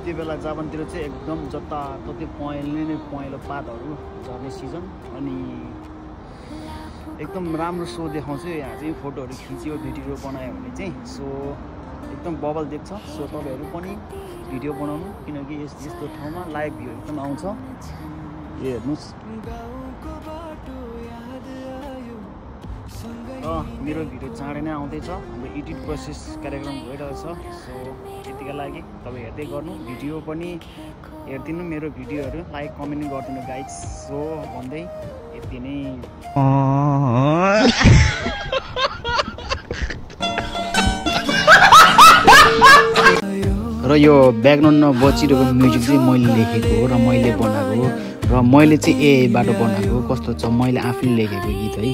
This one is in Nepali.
यति बेला जापानतिर चाहिँ एकदम जताततै पहेँलो पातहरू झर्ने सिजन अनि एकदम राम्रो सो देखाउँछु यहाँ चाहिँ फोटोहरू खिच्यो भिडियो बनायो भने चाहिँ सो एकदम बबल देख्छ सो तपाईहरु पनि भिडियो बनाउनु किनकि यस्तो ठाउँमा लाइभ भ्यू एकदम आउँछ हेर्नुस् मेरो भिडियो चाँडै नै आउँदैछ हाम्रो एडिट प्रोसेस कार्यक्रम भइरहेछ सो यतिका लागि तपाई हेर्दै गर्नु भिडियो पनि हेर्दिनु मेरो भिडियोहरु लाइक कमेन्ट गर्दिनु गाइस सो भन्दै यति नै र यो ब्याकग्राउन्डमा बजिरहेको म्युजिक चाहिँ मैले लेखेको हो र मैले बनाएको हो र मैले चाहिँ एआईबाट बनाएको कस्तो छ मैले आफैले लेखेको गीत है।